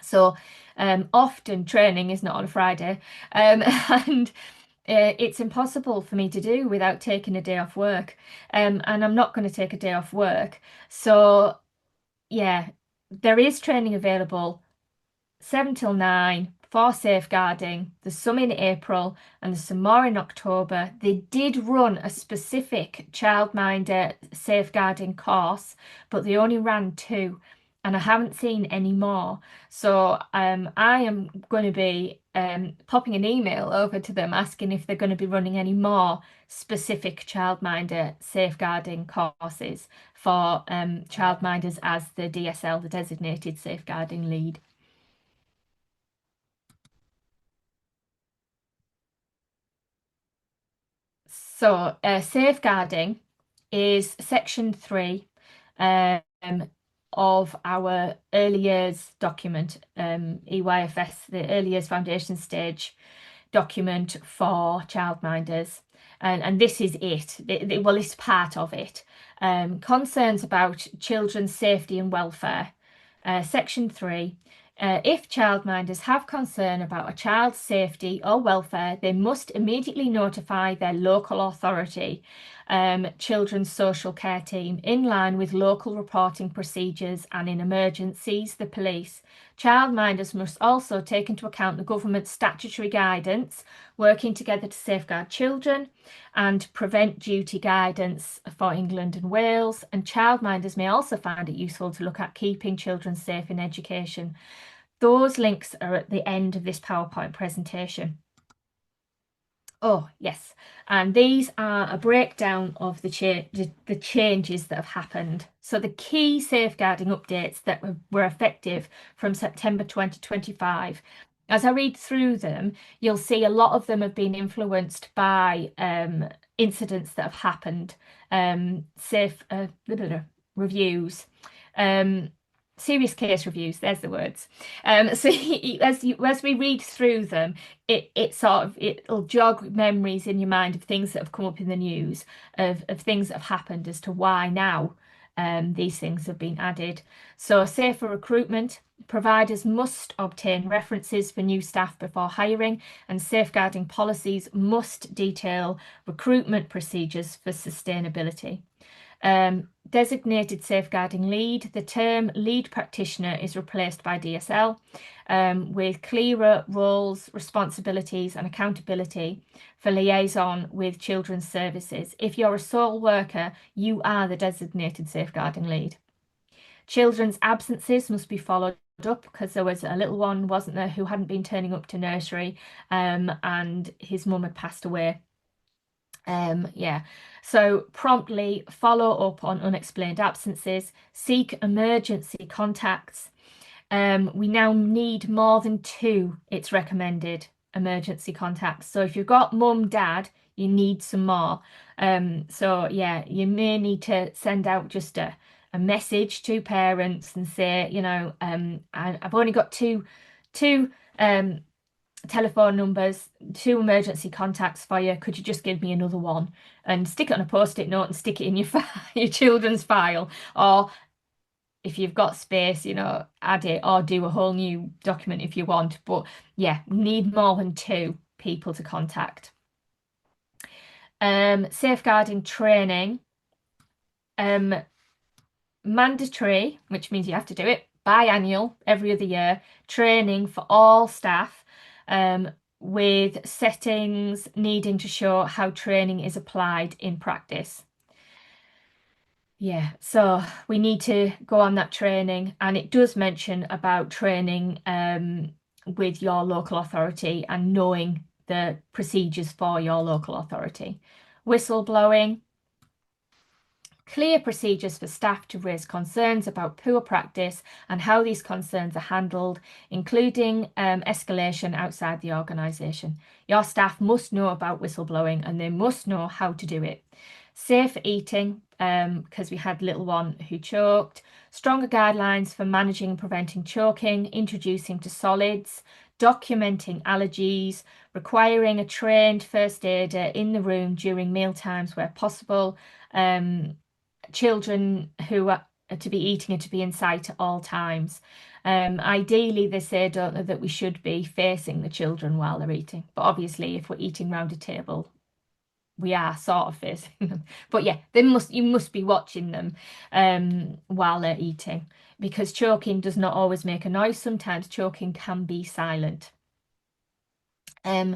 So often training is not on a Friday. And it's impossible for me to do without taking a day off work. And I'm not going to take a day off work. So yeah, there is training available 7 till 9 for safeguarding. There's some in April and there's some more in October. They did run a specific childminder safeguarding course, but they only ran two, and I haven't seen any more. So I am going to be popping an email over to them asking if they're going to be running any more specific childminder safeguarding courses for childminders as the DSL, the designated safeguarding lead. So, safeguarding is section 3 um, of our early years document, EYFS, the early years foundation stage document for childminders. And this is well, it's part of it. Concerns about children's safety and welfare. Section 3. If childminders have concern about a child's safety or welfare, they must immediately notify their local authority, children's social care team, in line with local reporting procedures, and in emergencies, the police. Childminders must also take into account the government's statutory guidance, working together to safeguard children, and prevent duty guidance for England and Wales. And childminders may also find it useful to look at keeping children safe in education. Those links are at the end of this PowerPoint presentation. Oh, yes. And these are a breakdown of the changes that have happened. So the key safeguarding updates that were effective from September 2025. As I read through them, you'll see a lot of them have been influenced by incidents that have happened, safe reviews. Serious case reviews, there's the words. So as we read through them, it'll jog memories in your mind of things that have come up in the news, of things that have happened as to why now these things have been added. So safer recruitment. Providers must obtain references for new staff before hiring, and safeguarding policies must detail recruitment procedures for sustainability. Designated safeguarding lead. The term lead practitioner is replaced by DSL, with clearer roles, responsibilities and accountability for liaison with children's services. If you're a sole worker, you are the designated safeguarding lead. Children's absences must be followed up, because there was a little one, wasn't there, who hadn't been turning up to nursery, and his mum had passed away. Yeah. So promptly follow up on unexplained absences, seek emergency contacts. We now need more than two, it's recommended, emergency contacts. So if you've got mum, dad, you need some more. So yeah, you may need to send out just a message to parents and say, I've only got two um telephone numbers, two emergency contacts for you. Could you just give me another one? And stick it on a post-it note and stick it in your your children's file. Or if you've got space, add it or do a whole new document if you want. But yeah, need more than two people to contact. Safeguarding training. Um, Mandatory, which means you have to do it, biannual, every other year, training for all staff, with settings needing to show how training is applied in practice. Yeah, so we need to go on that training, and it does mention about training with your local authority and knowing the procedures for your local authority. Whistleblowing. Clear procedures for staff to raise concerns about poor practice and how these concerns are handled, including escalation outside the organisation. Your staff must know about whistleblowing and they must know how to do it. Safe eating, because we had little one who choked. Stronger guidelines for managing and preventing choking, introducing to solids, documenting allergies, requiring a trained first aider in the room during meal times where possible. Children who are to be eating and to be in sight at all times. Ideally, they say, don't they, that we should be facing the children while they're eating. But obviously, if we're eating round a table, we are sort of facing them. But yeah, you must be watching them while they're eating, because choking does not always make a noise. Sometimes choking can be silent. Um,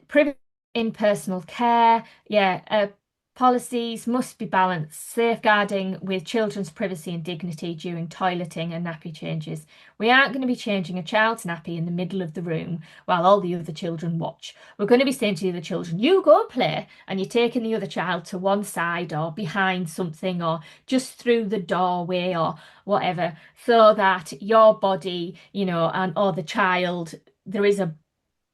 Privacy in personal care, yeah, policies must be balanced, safeguarding with children's privacy and dignity during toileting and nappy changes. We aren't going to be changing a child's nappy in the middle of the room while all the other children watch. We're going to be saying to the other children, you go and play, and you're taking the other child to one side or behind something or just through the doorway or whatever, so that your body, and or the child, there is a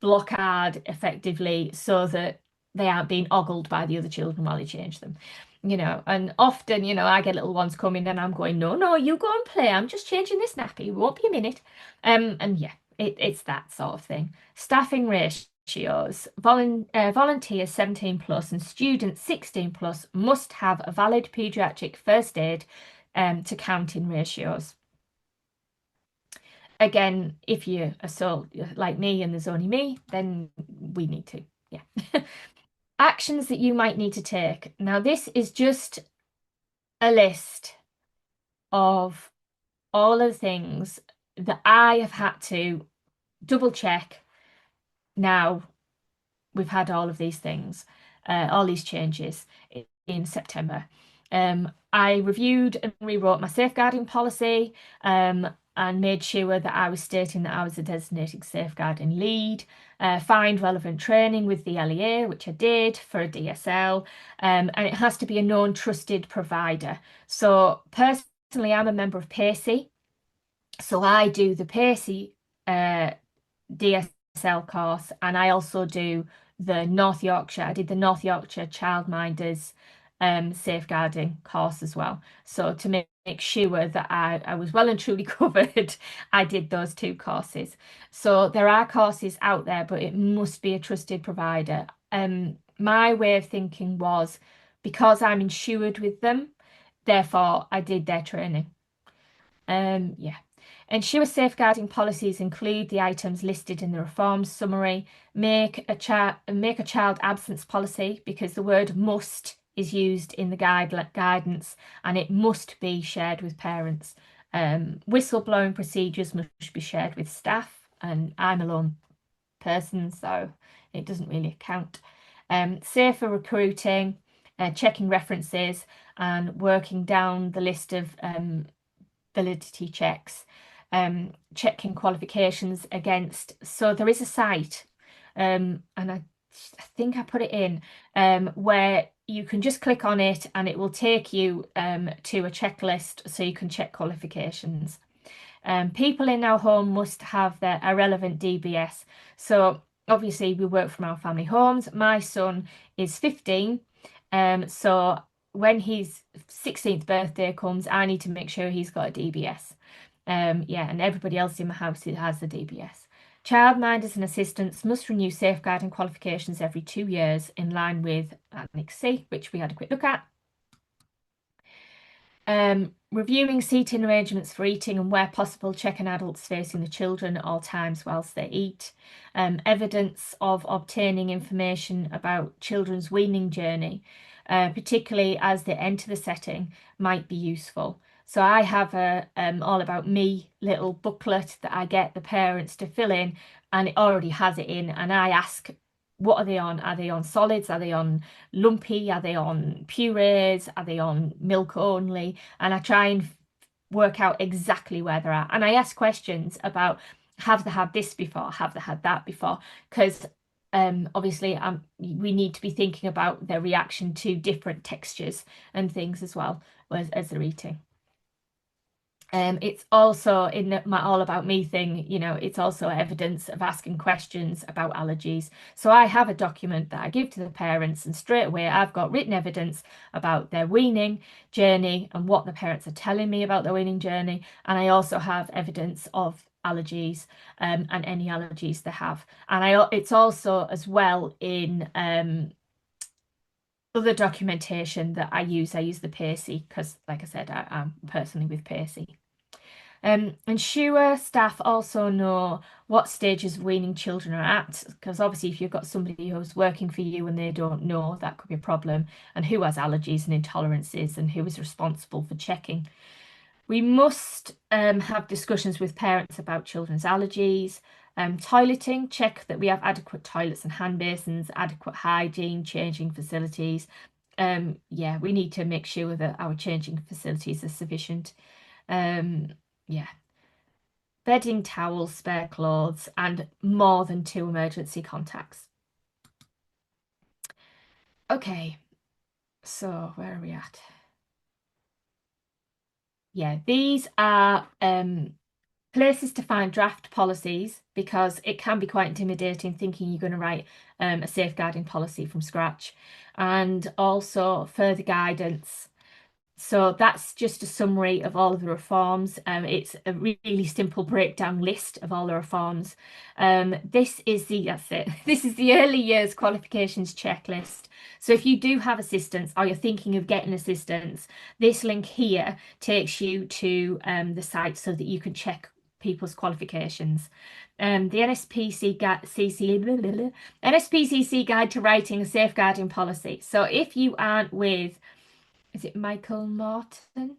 blockade effectively so that they aren't being ogled by the other children while you change them. And often, I get little ones coming and I'm going, no, no, you go and play. I'm just changing this nappy. It won't be a minute. And yeah, it's that sort of thing. Staffing ratios. Volunteers 17 plus and students 16 plus must have a valid paediatric first aid to count in ratios. Again, if you're a soul like me and there's only me, then we need to, yeah. Actions that you might need to take. Now, this is just a list of all of the things that I have had to double check. Now we've had all of these things, all these changes in September. I reviewed and rewrote my safeguarding policy, and made sure that I was stating that I was a designated safeguarding lead, find relevant training with the LEA, which I did for a DSL, and it has to be a known trusted provider. So personally, I'm a member of PACey, so I do the PACey DSL course, and I also do the North Yorkshire. I did the North Yorkshire Childminders safeguarding course as well. So to make sure that I was well and truly covered, I did those two courses. So there are courses out there, but it must be a trusted provider. My way of thinking was, because I'm insured with them, therefore I did their training. Yeah. Ensure safeguarding policies include the items listed in the reforms summary. Make a child absence policy, because the word must is used in the guidance and it must be shared with parents. Whistleblowing procedures must be shared with staff, and I'm a lone person, so it doesn't really count. Safer recruiting, checking references and working down the list of validity checks, checking qualifications against. So there is a site, and I I think I put it in, where you can just click on it and it will take you to a checklist so you can check qualifications. People in our home must have their a relevant DBS. So obviously we work from our family homes. My son is 15, so when his 16th birthday comes, I need to make sure he's got a DBS. Yeah, and everybody else in my house has the DBS. Childminders and assistants must renew safeguarding qualifications every 2 years in line with Annex C, which we had a quick look at. Reviewing seating arrangements for eating and where possible, checking adults facing the children at all times whilst they eat. Evidence of obtaining information about children's weaning journey, particularly as they enter the setting, might be useful. So I have a all about me little booklet that I get the parents to fill in, and it already has it in, and I ask, what are they on? Are they on solids? Are they on lumpy? Are they on purees? Are they on milk only? And I try and work out exactly where they're at. And I ask questions about, have they had this before? Have they had that before? Because obviously we need to be thinking about their reaction to different textures and things as well as they're eating. It's also in my All About Me thing, it's also evidence of asking questions about allergies. So I have a document that I give to the parents, and straight away I've got written evidence about their weaning journey and what the parents are telling me about their weaning journey. And I also have evidence of allergies and any allergies they have. And it's also as well in other documentation that I use. I use the PACey because, like I said, I'm personally with PACey. Ensure staff also know what stages weaning children are at, because obviously if you've got somebody who's working for you and they don't know, that could be a problem, and who has allergies and intolerances and who is responsible for checking. We must have discussions with parents about children's allergies. Toileting, check that we have adequate toilets and hand basins, adequate hygiene, changing facilities. Yeah, we need to make sure that our changing facilities are sufficient. Yeah, bedding, towels, spare clothes, and more than 2 emergency contacts. Okay, so where are we at? Yeah, these are places to find draft policies, because it can be quite intimidating thinking you're going to write a safeguarding policy from scratch, and also further guidance. So that's just a summary of all of the reforms. It's a really simple breakdown list of all the reforms. That's it. This is the early years qualifications checklist. So if you do have assistance or you're thinking of getting assistance, this link here takes you to the site so that you can check people's qualifications. The NSPCC Guide to Writing a Safeguarding Policy. So if you aren't with, is it Michael Norton?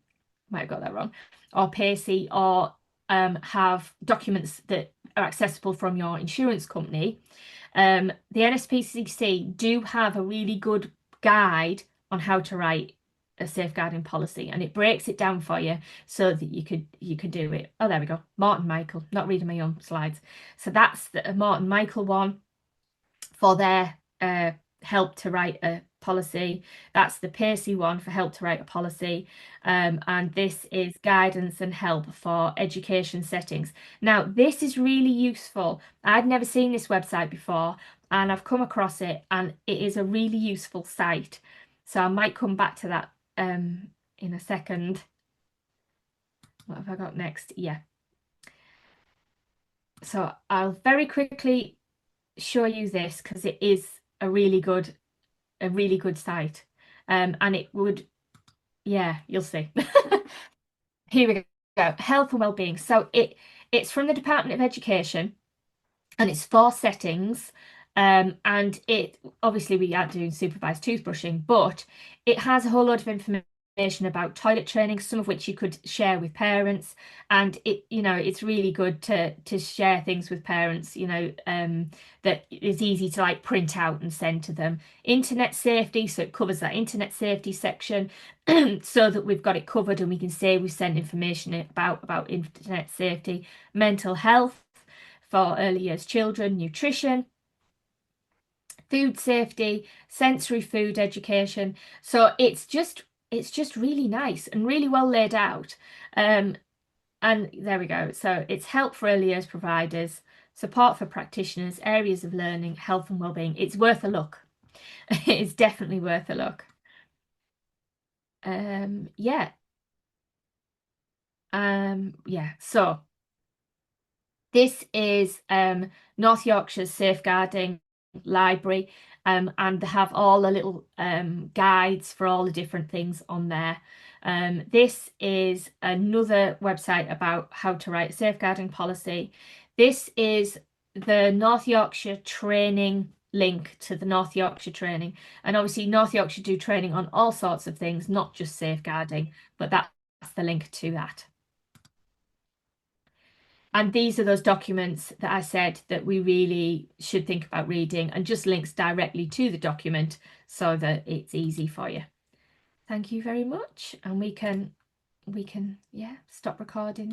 Might have got that wrong. Or PACey, or have documents that are accessible from your insurance company. The NSPCC do have a really good guide on how to write a safeguarding policy, and it breaks it down for you so that you could do it. Oh, there we go. Martin Michael, not reading my own slides. So that's the Martin Michael one for their help to write a policy. That's the PACey one for help to write a policy. And this is guidance and help for education settings. Now, this is really useful. I'd never seen this website before, and I've come across it, and it is a really useful site. So I might come back to that in a second. What have I got next? Yeah. So I'll very quickly show you this because it is a really good site. And it would, yeah, you'll see. Here we go. Health and Wellbeing. So it's from the Department of Education, and it's 4 settings. And it obviously we aren't doing supervised toothbrushing, but it has a whole lot of information about toilet training, some of which you could share with parents. And it's really good to share things with parents, that is easy to like print out and send to them. Internet safety, so it covers that internet safety section so that we've got it covered and we can say we send information about internet safety. Mental health for early years children. Nutrition, food safety, sensory food education. So it's just really nice and really well laid out. Um, and there we go. So it's help for early years providers, support for practitioners, areas of learning, health and wellbeing. It's worth a look. It's definitely worth a look. Yeah. Yeah. So this is North Yorkshire's safeguarding library, and they have all the little guides for all the different things on there. This is another website about how to write a safeguarding policy. This is the North Yorkshire training link to the North Yorkshire training. And obviously, North Yorkshire do training on all sorts of things, not just safeguarding, but that's the link to that. And these are those documents that I said that we really should think about reading, and just links directly to the document so that it's easy for you. Thank you very much. And we can yeah, stop recording there.